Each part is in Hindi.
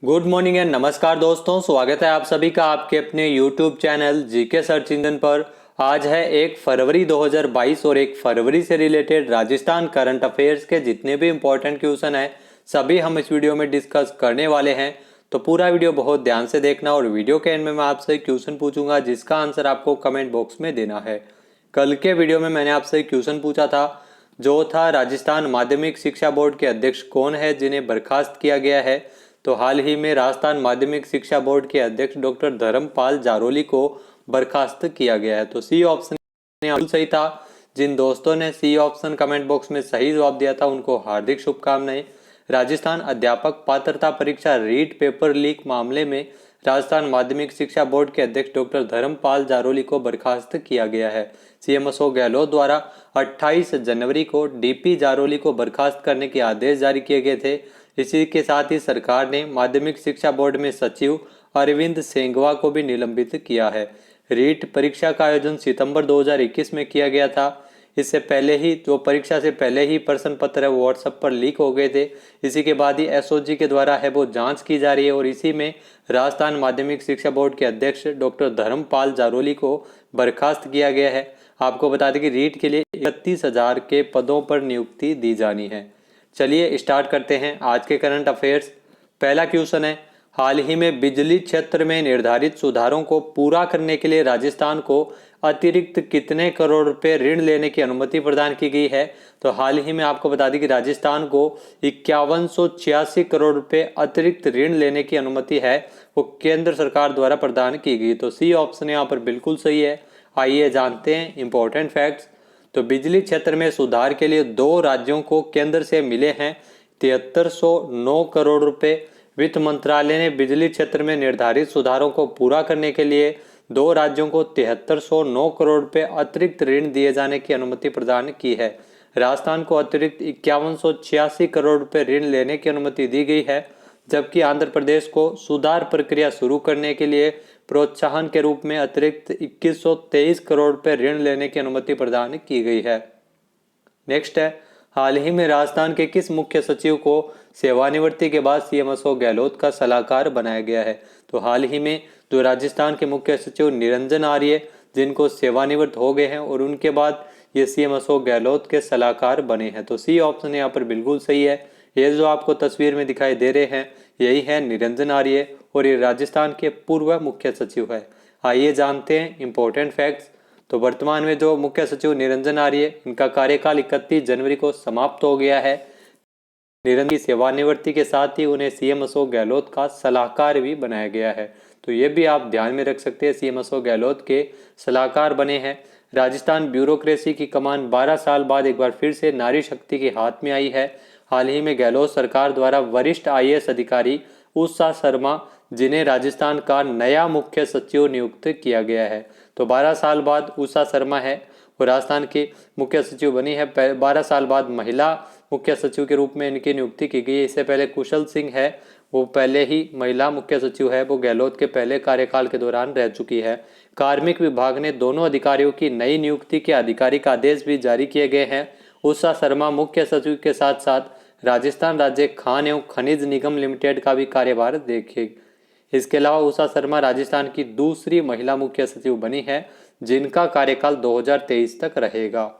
गुड मॉर्निंग एंड नमस्कार दोस्तों, स्वागत है आप सभी का आपके अपने YouTube channel GK search engine पर। आज है 1 फरवरी 2022 और 1 फरवरी से रिलेटेड राजस्थान करंट अफेयर्स के जितने भी इंपॉर्टेंट क्वेश्चन हैं सभी हम इस वीडियो में डिस्कस करने वाले हैं। तो पूरा वीडियो बहुत ध्यान से देखना और वीडियो के एंड में मैं आपसे क्वेश्चन पूछूंगा जिसका आंसर आपको कमेंट बॉक्स में देना है। कल के वीडियो में मैंने आपसे क्वेश्चन पूछा था जो था राजस्थान माध्यमिक शिक्षा बोर्ड के अध्यक्ष कौन है जिन्हें बर्खास्त किया गया है। तो हाल ही में राजस्थान माध्यमिक शिक्षा बोर्ड के अध्यक्ष डॉक्टर धर्मपाल जारोली को बर्खास्त किया गया है। तो सी ऑप्शन बिल्कुल सही था। जिन दोस्तों ने सी ऑप्शन कमेंट बॉक्स में सही जवाब दिया था उनको हार्दिक शुभकामनाएं। राजस्थान अध्यापक पात्रता परीक्षा रीट पेपर लीक मामले में राजस्थान माध्यमिक शिक्षा बोर्ड के अध्यक्ष डॉक्टर धर्मपाल जारोली को बर्खास्त किया गया है। सीएम अशोक गहलोत द्वारा 28 जनवरी को डीपी जारोली को बर्खास्त करने के आदेश जारी किए गए थे। इसी के साथ ही सरकार ने माध्यमिक शिक्षा बोर्ड में सचिव अरविंद सेंगवा को भी निलंबित किया है। रीट परीक्षा का आयोजन सितंबर 2021 में किया गया था। इससे पहले ही परीक्षा से पहले ही प्रश्न पत्र है वो व्हाट्सएप पर लीक हो गए थे। इसी के बाद ही एसओजी के द्वारा है वो जांच की जा रही है और इसी में राजस्थान माध्यमिक शिक्षा बोर्ड के अध्यक्ष डॉक्टर धर्मपाल जारोली को बर्खास्त किया गया है। आपको बता दें कि रीट के लिए 31,000 के पदों पर नियुक्ति दी जानी है। चलिए स्टार्ट करते हैं आज के करंट अफेयर्स। पहला क्वेश्चन है, हाल ही में बिजली क्षेत्र में निर्धारित सुधारों को पूरा करने के लिए राजस्थान को अतिरिक्त कितने करोड़ रुपए ऋण लेने की अनुमति प्रदान की गई है। तो हाल ही में आपको बता दें कि राजस्थान को 5186 करोड़ रुपए अतिरिक्त ऋण लेने की अनुमति है वो केंद्र सरकार द्वारा प्रदान की गई। तो सी ऑप्शन यहाँ पर बिल्कुल सही है। आइए जानते हैं इंपॉर्टेंट फैक्ट्स। तो बिजली क्षेत्र में सुधार के लिए 2 राज्यों को केंद्र से मिले हैं 7309 करोड़ रुपए। वित्त मंत्रालय ने बिजली क्षेत्र में निर्धारित सुधारों को पूरा करने के लिए 2 राज्यों को 7309 करोड़ रुपए अतिरिक्त ऋण दिए जाने की अनुमति प्रदान की है। राजस्थान को अतिरिक्त 5186 करोड़ रुपए ऋण लेने की अनुमति दी गई है, जबकि आंध्र प्रदेश को सुधार प्रक्रिया शुरू करने के लिए प्रोत्साहन के रूप में अतिरिक्त 2123 करोड़ रुपए ऋण लेने की अनुमति प्रदान की गई है। नेक्स्ट है, हाल ही में राजस्थान के किस मुख्य सचिव को सेवानिवृत्ति के बाद सीएम अशोक गहलोत का सलाहकार बनाया गया है। तो हाल ही में जो राजस्थान के मुख्य सचिव निरंजन आर्य जिनको सेवानिवृत्त हो गए हैं और उनके बाद ये सीएम अशोक गहलोत के सलाहकार बने हैं। तो सी ऑप्शन यहाँ पर बिल्कुल सही है। ये जो आपको तस्वीर में दिखाई दे रहे हैं यही है निरंजन आर्य और ये राजस्थान के पूर्व मुख्य सचिव है। आइए जानते हैं इंपॉर्टेंट फैक्ट्स। तो वर्तमान में जो मुख्य सचिव निरंजन आर्य इनका कार्यकाल 31 जनवरी को समाप्त हो गया है। निरंजन की सेवानिवृत्ति के साथ ही उन्हें सीएम अशोक गहलोत का सलाहकार भी बनाया गया है। तो ये भी आप ध्यान में रख सकते हैं, सीएम अशोक गहलोत के सलाहकार बने हैं। राजस्थान ब्यूरोक्रेसी की कमान 12 साल बाद एक बार फिर से नारी शक्ति के हाथ में आई है। हाल ही में गहलोत सरकार द्वारा वरिष्ठ आईएएस अधिकारी उषा शर्मा जिन्हें राजस्थान का नया मुख्य सचिव नियुक्त किया गया है। तो 12 साल बाद उषा शर्मा है वो राजस्थान की मुख्य सचिव बनी है। 12 साल बाद महिला मुख्य सचिव के रूप में इनकी नियुक्ति की गई है। इससे पहले कुशल सिंह है वो पहले ही महिला मुख्य सचिव है, वो गहलोत के पहले कार्यकाल के दौरान रह चुकी है। कार्मिक विभाग ने दोनों अधिकारियों की नई नियुक्ति के आधिकारिक आदेश भी जारी किए गए हैं। उषा शर्मा मुख्य सचिव के साथ साथ राजस्थान राज्य खान एवं खनिज निगम लिमिटेड का भी कार्यभार देखेगी। इसके अलावा उषा शर्मा राजस्थान की दूसरी महिला मुख्य सचिव बनी है जिनका कार्यकाल 2023 तक रहेगा।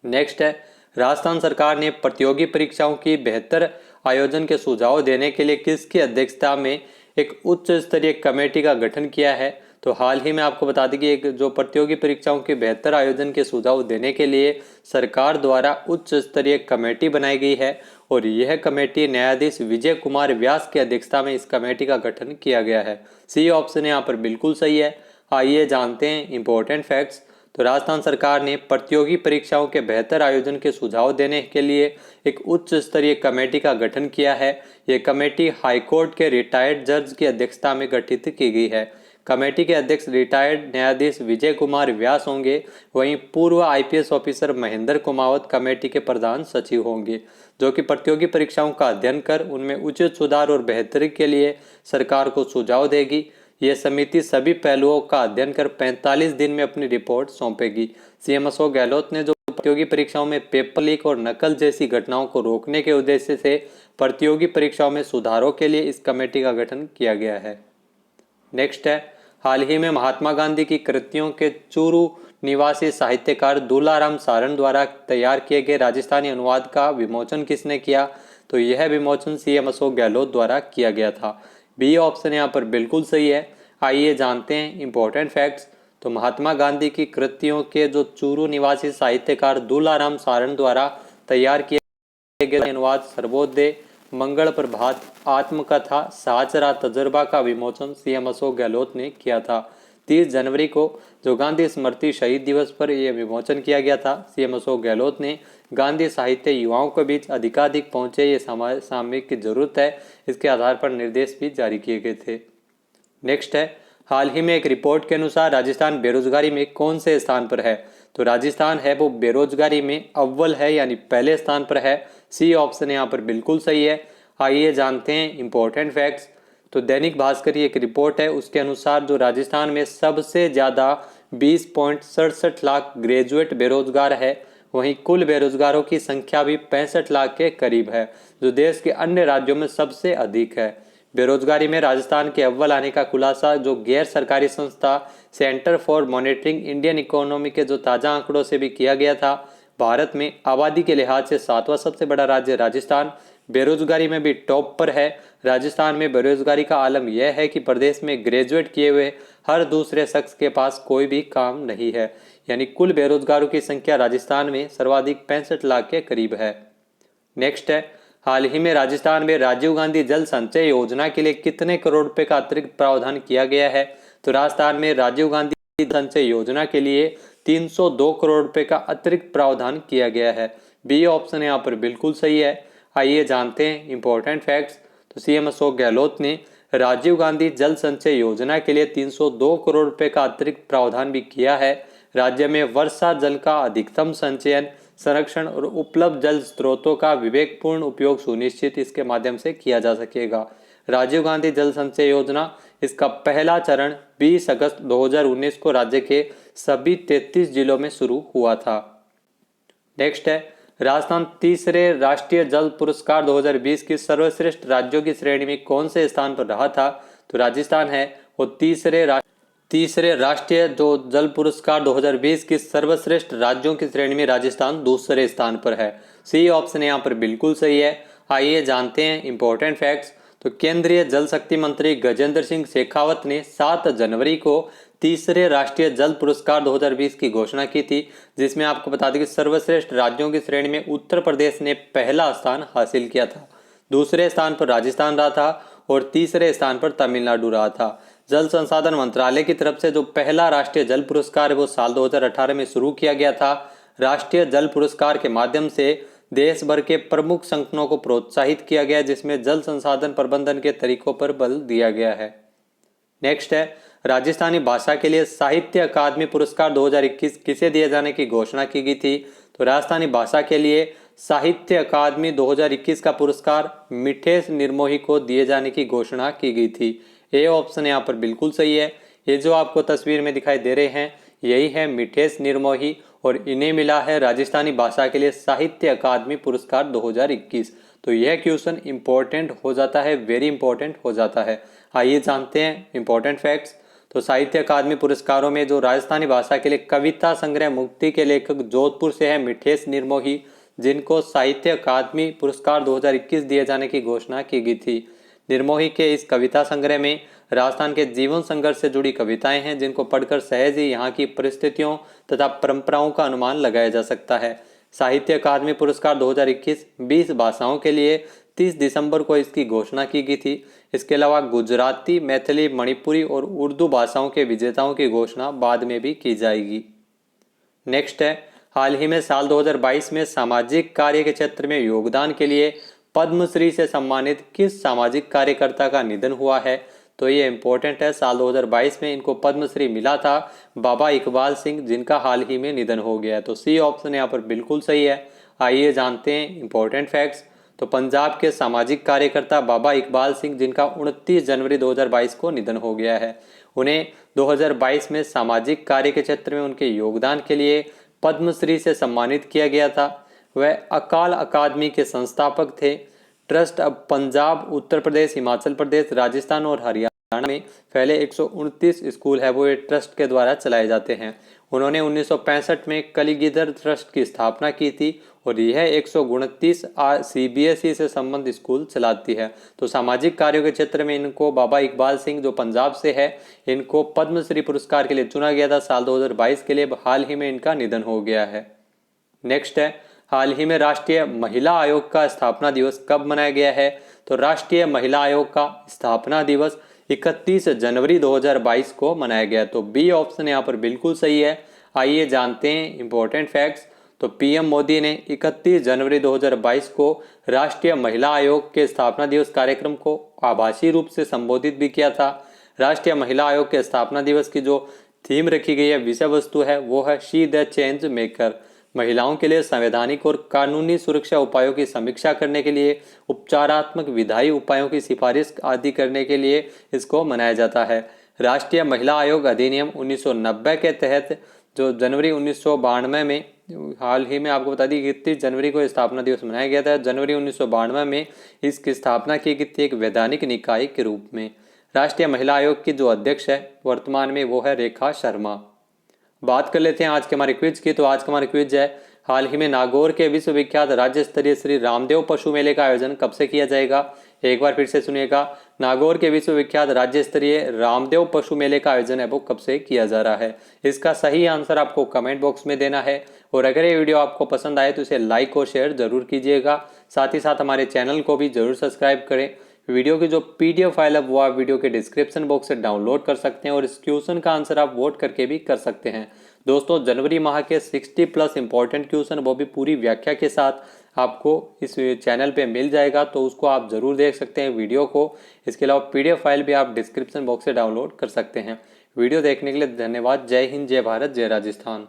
नेक्स्ट है, राजस्थान सरकार ने प्रतियोगी परीक्षाओं की बेहतर आयोजन के सुझाव देने के लिए किसकी अध्यक्षता में एक उच्च स्तरीय कमेटी का गठन किया है। तो हाल ही में आपको बता दें कि एक जो प्रतियोगी परीक्षाओं के बेहतर आयोजन के सुझाव देने के लिए सरकार द्वारा उच्च स्तरीय कमेटी बनाई गई है और यह कमेटी न्यायाधीश विजय कुमार व्यास की अध्यक्षता में इस कमेटी का गठन किया गया है। सी ऑप्शन यहाँ पर बिल्कुल सही है। आइए जानते हैं इंपॉर्टेंट फैक्ट्स। तो राजस्थान सरकार ने प्रतियोगी परीक्षाओं के बेहतर आयोजन के सुझाव देने के लिए एक उच्च स्तरीय कमेटी का गठन किया है। यह कमेटी हाईकोर्ट के रिटायर्ड जज की अध्यक्षता में गठित की गई है। कमेटी के अध्यक्ष रिटायर्ड न्यायाधीश विजय कुमार व्यास होंगे, वहीं पूर्व IPS officer Mahendra Kumawat committee के प्रधान सचिव होंगे, जो कि प्रतियोगी परीक्षाओं का अध्ययन कर उनमें उचित सुधार और बेहतरी के लिए सरकार को सुझाव देगी। यह समिति सभी पहलुओं का अध्ययन कर 45 दिन में अपनी रिपोर्ट सौंपेगी। सीएम अशोक गहलोत ने जो प्रतियोगी परीक्षाओं में पेपर लीक और नकल जैसी घटनाओं को रोकने के उद्देश्य से प्रतियोगी परीक्षाओं में सुधारों के लिए इस कमेटी का गठन किया गया है। नेक्स्ट है, हाल ही में महात्मा गांधी की कृतियों के चूरू निवासी साहित्यकार दुलाराम सारन द्वारा तैयार किए गए राजस्थानी अनुवाद का विमोचन किसने किया? तो यह विमोचन सीएम अशोक गहलोत द्वारा किया गया था। बी ऑप्शन यहाँ पर बिल्कुल सही है। आइए जानते हैं इंपॉर्टेंट फैक्ट्स। तो महात्मा गांधी की कृतियों के जो चूरू निवासी साहित्यकार दुलाराम सारन द्वारा तैयार किए गए अनुवाद सर्वोदय, मंगल प्रभात, आत्मकथा, साचरा, तजर्बा का विमोचन सीएम अशोक गहलोत ने किया था। 30 जनवरी को जो गांधी स्मृति शहीद दिवस पर यह विमोचन किया गया था। सीएम अशोक गहलोत ने गांधी साहित्य युवाओं के बीच अधिकाधिक पहुंचे ये सामयिक की जरूरत है, इसके आधार पर निर्देश भी जारी किए गए थे। नेक्स्ट है, हाल ही में एक रिपोर्ट के अनुसार राजस्थान बेरोजगारी में कौन से स्थान पर है? तो राजस्थान है वो बेरोजगारी में अव्वल है, यानी पहले स्थान पर है। सी ऑप्शन यहाँ पर बिल्कुल सही है। आइए जानते हैं इंपॉर्टेंट फैक्ट्स। तो दैनिक भास्कर की एक रिपोर्ट है, उसके अनुसार जो राजस्थान में सबसे ज्यादा 20.67 लाख ग्रेजुएट बेरोजगार है, वहीं कुल बेरोजगारों की संख्या भी 65 लाख के करीब है, जो देश के अन्य राज्यों में सबसे अधिक है। बेरोजगारी में राजस्थान के अव्वल आने का खुलासा जो गैर सरकारी संस्था centre for monitoring Indian economy के जो ताजा आंकड़ों से भी किया गया था। भारत में आबादी के लिहाज से 7वां सबसे बड़ा राज्य राजस्थान बेरोजगारी में भी टॉप पर है। राजस्थान में बेरोजगारी का आलम यह है कि प्रदेश में ग्रेजुएट किए हुए हर दूसरे शख्स के पास कोई भी काम नहीं है, यानी कुल बेरोजगारों की संख्या राजस्थान में सर्वाधिक 65 लाख के करीब है। नेक्स्ट है, हाल ही में राजस्थान में राजीव गांधी जल संचय योजना के लिए कितने करोड़ रुपए का अतिरिक्त प्रावधान किया गया है? तो राजस्थान में राजीव गांधी संचय योजना के लिए 302 करोड़ रुपए का अतिरिक्त प्रावधान किया गया है। बी ऑप्शन यहाँ पर बिल्कुल सही है। आइए जानते हैं इंपॉर्टेंट फैक्ट्स। तो सीएम अशोक गहलोत ने राजीव गांधी जल संचय योजना के लिए 302 करोड़ रुपए का अतिरिक्त प्रावधान भी किया है। राज्य में वर्षा जल का अधिकतम संचयन, संरक्षण और उपलब्ध जल स्रोतों का विवेकपूर्ण उपयोग सुनिश्चित इसके माध्यम से किया जा सकेगा। राजीव गांधी जल संचय योजना, इसका पहला चरण 20 अगस्त 2019 को राज्य के सभी 33 जिलों में शुरू हुआ था। नेक्स्ट है, राजस्थान तीसरे राष्ट्रीय जल पुरस्कार 2020 की सर्वश्रेष्ठ राज्यों की श्रेणी में कौन से स्थान पर रहा था? तो राजस्थान है वो तीसरे राष्ट्रीय जो जल पुरस्कार 2020 की सर्वश्रेष्ठ राज्यों की श्रेणी में राजस्थान दूसरे स्थान पर है। सी ऑप्शन यहाँ पर बिल्कुल सही है। आइए जानते हैं इंपॉर्टेंट फैक्ट्स। तो केंद्रीय जल शक्ति मंत्री गजेंद्र सिंह शेखावत ने 7 जनवरी को तीसरे राष्ट्रीय जल पुरस्कार 2020 की घोषणा की थी, जिसमें आपको बता दें कि सर्वश्रेष्ठ राज्यों की श्रेणी में उत्तर प्रदेश ने पहला स्थान हासिल किया था, दूसरे स्थान पर राजस्थान रहा था और तीसरे स्थान पर तमिलनाडु रहा था। जल संसाधन मंत्रालय की तरफ से जो पहला राष्ट्रीय जल पुरस्कार है वो साल 2018 में शुरू किया गया था। राष्ट्रीय जल पुरस्कार के माध्यम से देश भर के प्रमुख संगठनों को प्रोत्साहित किया गया, जिसमें जल संसाधन प्रबंधन के तरीकों पर बल दिया गया है। नेक्स्ट है, राजस्थानी भाषा के लिए साहित्य अकादमी पुरस्कार 2021 किसे दिए जाने की घोषणा की गई थी? तो राजस्थानी भाषा के लिए साहित्य अकादमी 2021 का पुरस्कार मिठेश निर्मोही को दिए जाने की घोषणा की गई थी। ए ऑप्शन यहाँ पर बिल्कुल सही है। ये जो आपको तस्वीर में दिखाई दे रहे हैं यही है मिठेश निर्मोही और इन्हें मिला है राजस्थानी भाषा के लिए साहित्य अकादमी पुरस्कार 2021। तो यह क्वेश्चन इंपॉर्टेंट हो जाता है, वेरी इंपॉर्टेंट हो जाता है। आइए जानते हैं इंपॉर्टेंट फैक्ट्स। तो साहित्य अकादमी पुरस्कारों में जो राजस्थानी भाषा के लिए कविता संग्रह मुक्ति के लेखक जोधपुर से है मिठेश निर्मोही, जिनको साहित्य अकादमी पुरस्कार 2021 दिए जाने की घोषणा की गई थी। निर्मोही के इस कविता संग्रह में राजस्थान के जीवन संघर्ष से जुड़ी कविताएं हैं, जिनको पढ़कर सहज ही यहाँ की परिस्थितियों तथा परंपराओं का अनुमान लगाया जा सकता है। साहित्य अकादमी पुरस्कार 2021 20 भाषाओं के लिए 30 दिसंबर को इसकी घोषणा की गई थी। इसके अलावा गुजराती, मैथिली, मणिपुरी और उर्दू भाषाओं के विजेताओं की घोषणा बाद में भी की जाएगी। नेक्स्ट है, हाल ही में साल 2022 में सामाजिक कार्य के क्षेत्र में योगदान के लिए पद्मश्री से सम्मानित किस सामाजिक कार्यकर्ता का निधन हुआ है? तो ये इंपॉर्टेंट है। साल 2022 में इनको पद्मश्री मिला था बाबा इकबाल सिंह, जिनका हाल ही में निधन हो गया है। तो सी ऑप्शन यहाँ पर बिल्कुल सही है। आइए जानते हैं इंपॉर्टेंट फैक्ट्स। तो पंजाब के सामाजिक कार्यकर्ता बाबा इकबाल सिंह, जिनका 29 जनवरी 2022 को निधन हो गया है, उन्हें 2022 में सामाजिक कार्य के क्षेत्र में उनके योगदान के लिए पद्मश्री से सम्मानित किया गया था। वह अकाल अकादमी के संस्थापक थे। ट्रस्ट अब पंजाब, उत्तर प्रदेश, हिमाचल प्रदेश, राजस्थान और हरियाणा में फैले 129 स्कूल है वो ये ट्रस्ट के द्वारा चलाए जाते हैं। उन्होंने 1965 में कलिगिधर ट्रस्ट की स्थापना की थी और यह 129 CBSE से संबंधित स्कूल चलाती है। तो सामाजिक कार्यों के क्षेत्र में इनको बाबा इकबाल सिंह जो पंजाब से है, इनको पद्मश्री पुरस्कार के लिए चुना गया था साल 2022 के लिए। हाल ही में इनका निधन हो गया है। नेक्स्ट है, हाल ही में राष्ट्रीय महिला आयोग का स्थापना दिवस कब मनाया गया है? तो राष्ट्रीय महिला आयोग का स्थापना दिवस 31 जनवरी 2022 को मनाया गया। तो बी ऑप्शन यहाँ पर बिल्कुल सही है। आइए जानते हैं इंपॉर्टेंट फैक्ट्स। तो पीएम मोदी ने 31 जनवरी 2022 को राष्ट्रीय महिला आयोग के स्थापना दिवस कार्यक्रम को आभासी रूप से संबोधित भी किया था। राष्ट्रीय महिला आयोग के स्थापना दिवस की जो थीम रखी गई है, विषय वस्तु है, वो है शी द चेंज मेकर। महिलाओं के लिए संवैधानिक और कानूनी सुरक्षा उपायों की समीक्षा करने के लिए, उपचारात्मक विधायी उपायों की सिफारिश आदि करने के लिए इसको मनाया जाता है। राष्ट्रीय महिला आयोग अधिनियम 1990 के तहत जो जनवरी 1992 में, हाल ही में आपको बता दी 31 जनवरी को स्थापना दिवस मनाया गया था। जनवरी 1992 में इसकी स्थापना की गई थी एक वैधानिक निकाय के रूप में। राष्ट्रीय महिला आयोग की जो अध्यक्ष है वर्तमान में वो है रेखा शर्मा। बात कर लेते हैं आज के हमारे क्विज की। तो आज का हमारा क्विज है, हाल ही में नागौर के विश्वविख्यात राज्य स्तरीय श्री रामदेव पशु मेले का आयोजन कब से किया जाएगा? एक बार फिर से सुनिएगा, नागौर के विश्वविख्यात राज्य स्तरीय रामदेव पशु मेले का आयोजन है वो कब से किया जा रहा है? इसका सही आंसर आपको कमेंट बॉक्स में देना है। और अगर ये वीडियो आपको पसंद आए तो इसे लाइक और शेयर जरूर कीजिएगा। साथ ही साथ हमारे चैनल को भी जरूर सब्सक्राइब करें। वीडियो की जो PDF फाइल है वो आप वीडियो के डिस्क्रिप्शन बॉक्स से डाउनलोड कर सकते हैं और इस क्वेश्चन का आंसर आप वोट करके भी कर सकते हैं। दोस्तों, जनवरी माह के 60+ इंपॉर्टेंट क्वेश्चन वो भी पूरी व्याख्या के साथ आपको इस चैनल पे मिल जाएगा, तो उसको आप जरूर देख सकते हैं वीडियो को। इसके अलावा PDF फाइल भी आप डिस्क्रिप्शन बॉक्स से डाउनलोड कर सकते हैं। वीडियो देखने के लिए धन्यवाद। जय हिंद, जय भारत, जय राजस्थान।